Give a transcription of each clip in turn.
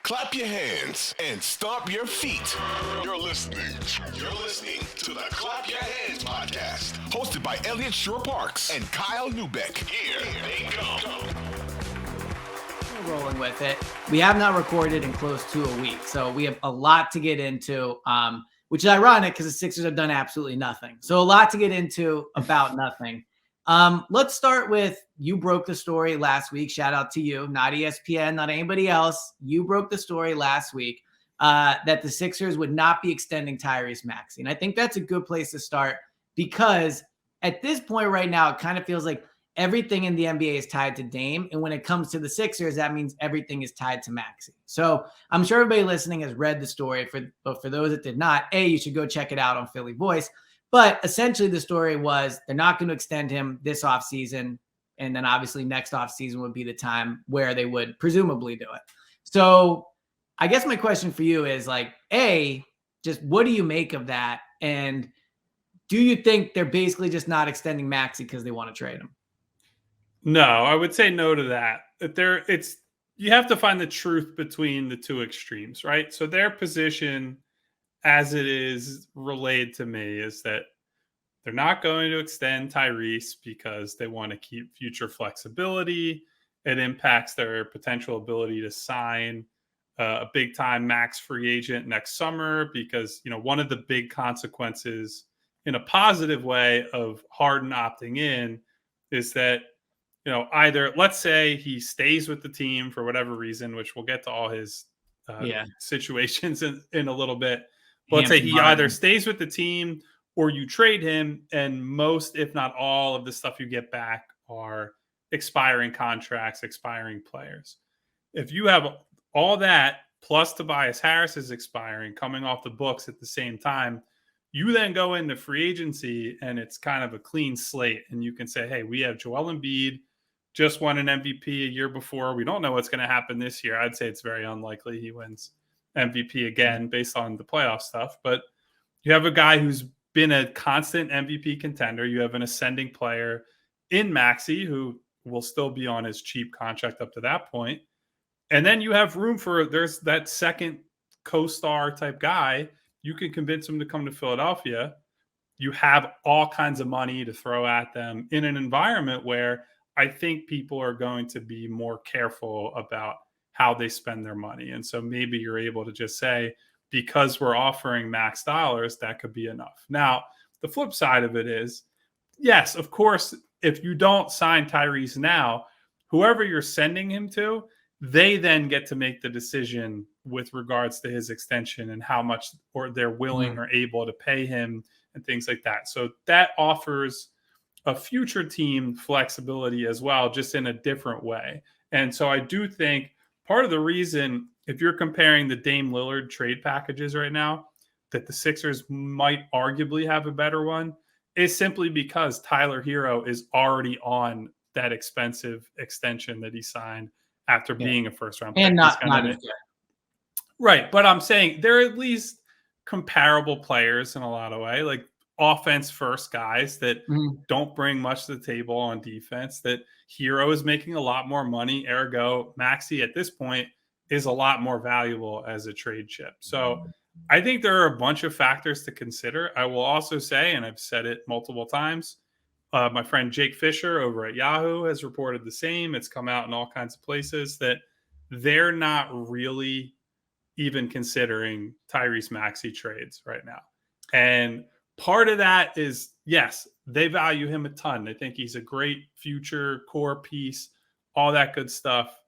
Clap your hands and stomp your feet. You're listening to the Clap Your Hands podcast, hosted by Eliot Shorr-Parks and Kyle Neubeck. Here they go. We're rolling with it. We have not recorded in close to a week, so we have a lot to get into, which is ironic because the Sixers have done absolutely nothing. So a lot to get into about nothing. Let's start with, you broke the story last week. Shout out to you, not ESPN, not anybody else. You broke the story last week that the Sixers would not be extending Tyrese Maxey. And I think that's a good place to start because at this point right now, it kind of feels like everything in the NBA is tied to Dame. And when it comes to the Sixers, that means everything is tied to Maxey. So I'm sure everybody listening has read the story. But for those that did not, you should go check it out on Philly Voice. But essentially the story was they're not going to extend him this offseason. And then obviously next offseason would be the time where they would presumably do it. So I guess my question for you is just what do you make of that? And do you think they're basically just not extending Maxey because they want to trade him? No, I would say no to that. You have to find the truth between the two extremes, right? So their position, as it is relayed to me, is that they're not going to extend Tyrese because they want to keep future flexibility. It impacts their potential ability to sign a big-time max free agent next summer because, one of the big consequences in a positive way of Harden opting in is that, either let's say he stays with the team for whatever reason, which we'll get to all his situations in a little bit. But let's say he either stays with the team or you trade him, and most, if not all, of the stuff you get back are expiring contracts, expiring players. If you have all that, plus Tobias Harris is expiring, coming off the books at the same time, you then go into free agency, and it's kind of a clean slate. And you can say, hey, we have Joel Embiid, just won an MVP a year before. We don't know what's going to happen this year. I'd say it's very unlikely he wins MVP again based on the playoff stuff. But you have a guy who's been a constant MVP contender. You have an ascending player in Maxey who will still be on his cheap contract up to that point. And then you have room for, there's that second co-star type guy. You can convince him to come to Philadelphia. You have all kinds of money to throw at them in an environment where I think people are going to be more careful about how they spend their money. And so maybe you're able to just say, because we're offering max dollars, that could be enough. Now, the flip side of it is, yes, of course, if you don't sign Tyrese now, whoever you're sending him to, they then get to make the decision with regards to his extension and how much or they're willing or able to pay him and things like that. So that offers a future team flexibility as well, just in a different way. And so I do think part of the reason, if you're comparing the Dame Lillard trade packages right now, that the Sixers might arguably have a better one is simply because Tyler Hero is already on that expensive extension that he signed after being a first-round pick. And not right. But I'm saying they're at least comparable players in a lot of ways, like offense-first guys that don't bring much to the table on defense, that Hero is making a lot more money. Ergo, Maxey at this point is a lot more valuable as a trade chip. So I think there are a bunch of factors to consider. I will also say, and I've said it multiple times, my friend Jake Fisher over at Yahoo has reported the same. It's come out in all kinds of places that they're not really even considering Tyrese Maxey trades right now. And part of that is, yes, they value him a ton. They think he's a great future core piece, all that good stuff.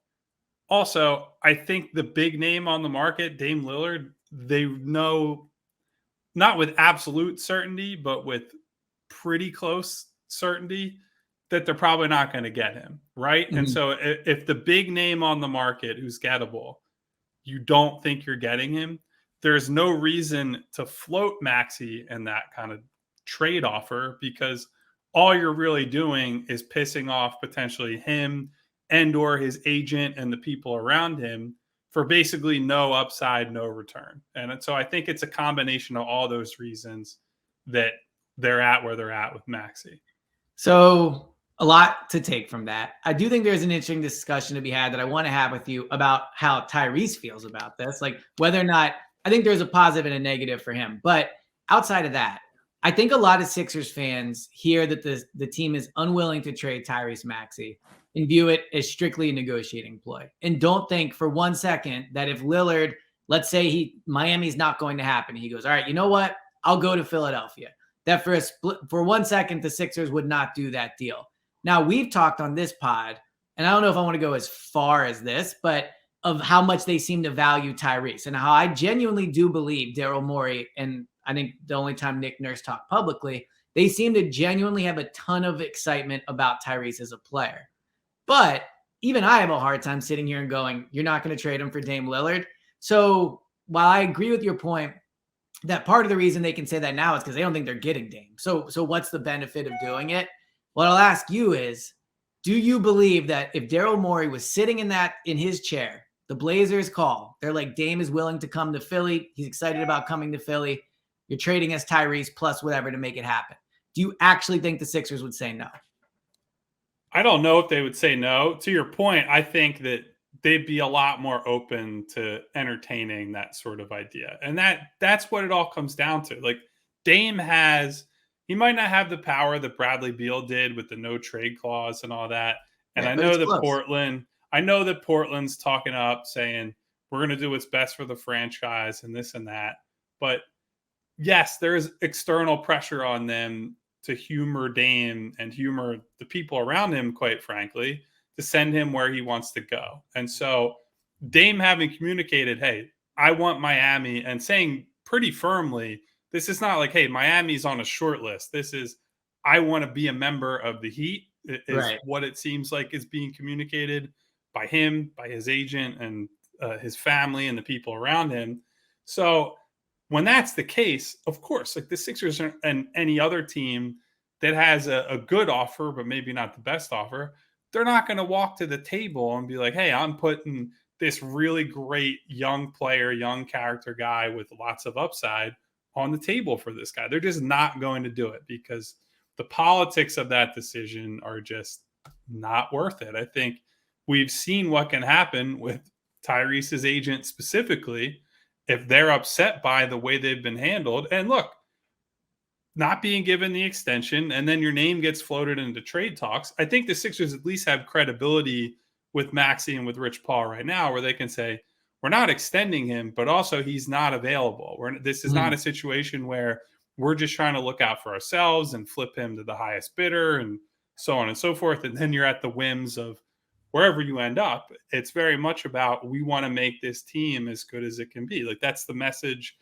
Also, I think the big name on the market, Dame Lillard, they know, not with absolute certainty, but with pretty close certainty, that they're probably not going to get him, right? And so if the big name on the market who's gettable, you don't think you're getting him, there's no reason to float Maxey in that kind of trade offer, because all you're really doing is pissing off potentially him and or his agent and the people around him for basically no upside, no return. And so I think it's a combination of all those reasons that they're at where they're at with Maxey. So A lot to take from that. I do think there's an interesting discussion to be had that I want to have with you about how Tyrese feels about this, like whether or not I think there's a positive and a negative for him. But outside of that, I think a lot of Sixers fans hear that the team is unwilling to trade Tyrese Maxey and view it as strictly a negotiating ploy, and don't think for 1 second that if Lillard, let's say Miami's not going to happen, he goes, all right, you know what? I'll go to Philadelphia. That for 1 second, the Sixers would not do that deal. Now, we've talked on this pod, and I don't know if I want to go as far as this, but of how much they seem to value Tyrese and how I genuinely do believe Daryl Morey, and I think the only time Nick Nurse talked publicly, they seem to genuinely have a ton of excitement about Tyrese as a player. But even I have a hard time sitting here and going, you're not going to trade him for Dame Lillard. So while I agree with your point that part of the reason they can say that now is because they don't think they're getting Dame. So what's the benefit of doing it? What I'll ask you is, do you believe that if Daryl Morey was sitting in his chair, the Blazers call, they're like, Dame is willing to come to Philly. He's excited about coming to Philly. You're trading us Tyrese plus whatever to make it happen. Do you actually think the Sixers would say no? I don't know if they would say no. To your point, I think that they'd be a lot more open to entertaining that sort of idea. And that's what it all comes down to. Like, Dame he might not have the power that Bradley Beal did with the no trade clause and all that. And Yeah, I know that Portland's talking up saying, we're going to do what's best for the franchise and this and that. But yes, there is external pressure on them to humor Dame and humor the people around him, quite frankly, to send him where he wants to go. And so Dame having communicated, hey, I want Miami, and saying pretty firmly, this is not like, hey, Miami's on a short list. This is, I want to be a member of the Heat, is right. What it seems like is being communicated by him, by his agent, and his family and the people around him. So when that's the case, of course, like the Sixers and any other team that has a good offer, but maybe not the best offer, they're not going to walk to the table and be like, hey, I'm putting this really great young player, young character guy with lots of upside on the table for this guy. They're just not going to do it because the politics of that decision are just not worth it. I think we've seen what can happen with Tyrese's agent specifically if they're upset by the way they've been handled. And look, not being given the extension and then your name gets floated into trade talks. I think the Sixers at least have credibility with Maxey and with Rich Paul right now where they can say, we're not extending him, but also he's not available. This is not a situation where we're just trying to look out for ourselves and flip him to the highest bidder and so on and so forth. And then you're at the whims of wherever you end up. It's very much about, we want to make this team as good as it can be. Like, that's the message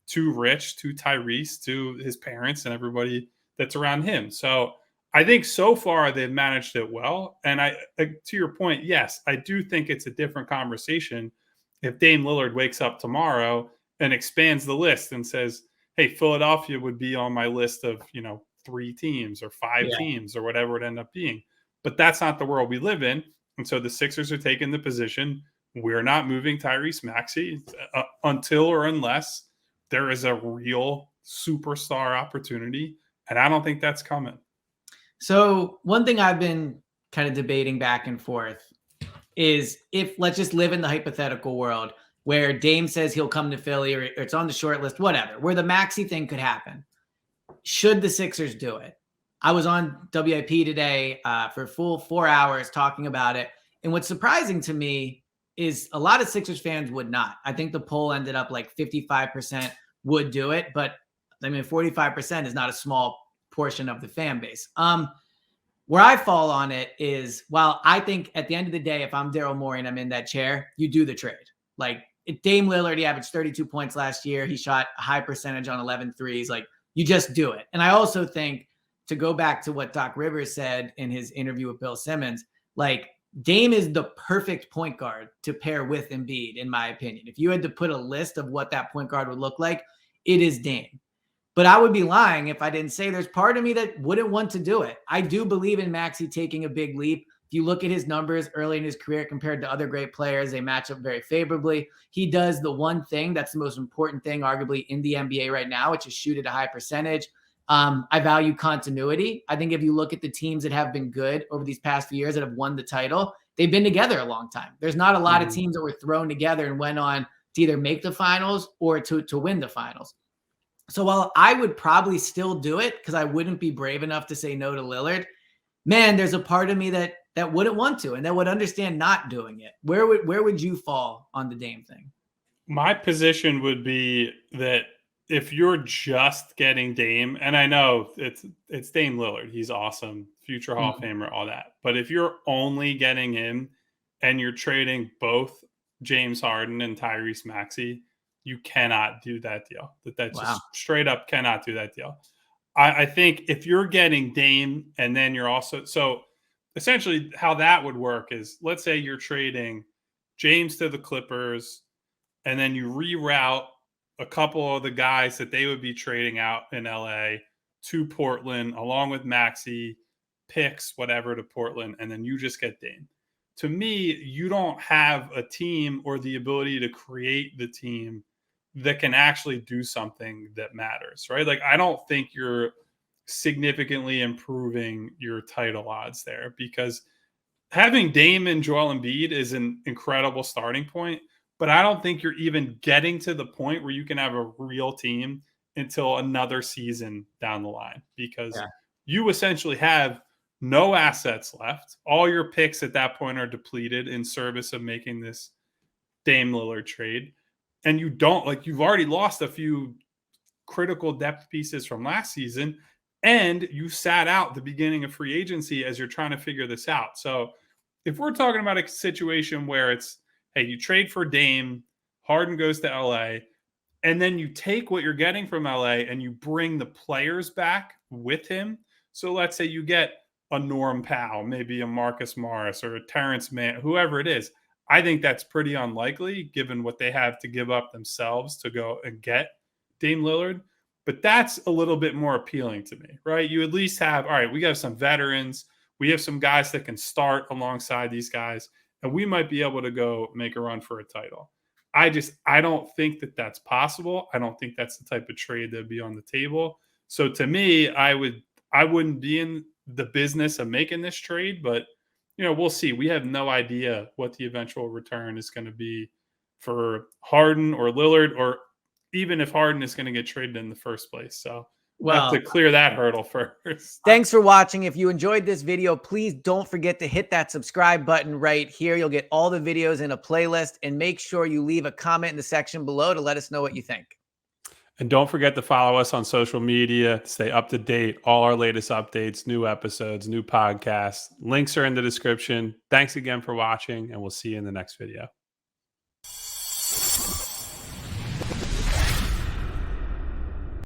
to Rich, to Tyrese, to his parents and everybody that's around him. So I think so far they've managed it well. And to your point, yes, I do think it's a different conversation if Dame Lillard wakes up tomorrow and expands the list and says, hey, Philadelphia would be on my list of, 3 teams or 5 teams or whatever it end up being. But that's not the world we live in. And so the Sixers are taking the position, we're not moving Tyrese Maxey until or unless there is a real superstar opportunity. And I don't think that's coming. So one thing I've been kind of debating back and forth is, if let's just live in the hypothetical world where Dame says he'll come to Philly or it's on the short list, whatever, where the Maxey thing could happen. Should the Sixers do it? I was on WIP today for a full 4 hours talking about it. And what's surprising to me is a lot of Sixers fans would not. I think the poll ended up like 55% would do it, but I mean, 45% is not a small portion of the fan base. Where I fall on it is, while I think at the end of the day, if I'm Daryl Morey and I'm in that chair, you do the trade. Like, Dame Lillard, he averaged 32 points last year. He shot a high percentage on 11 threes. Like, you just do it. And I also think, to go back to what Doc Rivers said in his interview with Bill Simmons, like, Dame is the perfect point guard to pair with Embiid, in my opinion. If you had to put a list of what that point guard would look like, it is Dame. But I would be lying if I didn't say there's part of me that wouldn't want to do it. I do believe in Maxey taking a big leap. If you look at his numbers early in his career compared to other great players, they match up very favorably. He does the one thing that's the most important thing, arguably, in the NBA right now, which is shoot at a high percentage. I value continuity. I think if you look at the teams that have been good over these past few years that have won the title, they've been together a long time. There's not a lot of teams that were thrown together and went on to either make the finals or to win the finals. So while I would probably still do it because I wouldn't be brave enough to say no to Lillard, man, there's a part of me that wouldn't want to and that would understand not doing it. Where would you fall on the Dame thing? My position would be that if you're just getting Dame, and I know it's Dame Lillard, he's awesome, future Hall of Famer, all that. But if you're only getting him and you're trading both James Harden and Tyrese Maxey, you cannot do that deal. That just straight up cannot do that deal. I think if you're getting Dame and then you're also, so essentially how that would work is, let's say you're trading James to the Clippers and then you reroute a couple of the guys that they would be trading out in LA to Portland, along with Maxey, picks, whatever, to Portland, and then you just get Dame. To me, you don't have a team or the ability to create the team that can actually do something that matters, right? Like, I don't think you're significantly improving your title odds there, because having Dame and Joel Embiid is an incredible starting point, but I don't think you're even getting to the point where you can have a real team until another season down the line, because you essentially have no assets left. All your picks at that point are depleted in service of making this Dame Lillard trade. And you don't, like, you've already lost a few critical depth pieces from last season, and you sat out the beginning of free agency as you're trying to figure this out. So if we're talking about a situation where it's, hey, you trade for Dame, Harden goes to LA, and then you take what you're getting from LA and you bring the players back with him. So let's say you get a Norm Powell, maybe a Marcus Morris or a Terrence Mann, whoever it is. I think that's pretty unlikely given what they have to give up themselves to go and get Dame Lillard. But that's a little bit more appealing to me, right? You at least have, all right, we have some veterans. We have some guys that can start alongside these guys, and we might be able to go make a run for a title. I don't think that that's possible. I don't think that's the type of trade that would be on the table. So to me, I wouldn't be in the business of making this trade, but we'll see. We have no idea what the eventual return is going to be for Harden or Lillard, or even if Harden is going to get traded in the first place. So we'll have to clear that hurdle first. Thanks for watching. If you enjoyed this video, please don't forget to hit that subscribe button right here. You'll get all the videos in a playlist, and make sure you leave a comment in the section below to let us know what you think. And don't forget to follow us on social media to stay up to date. All our latest updates, new episodes, new podcasts. Links are in the description. Thanks again for watching, and we'll see you in the next video.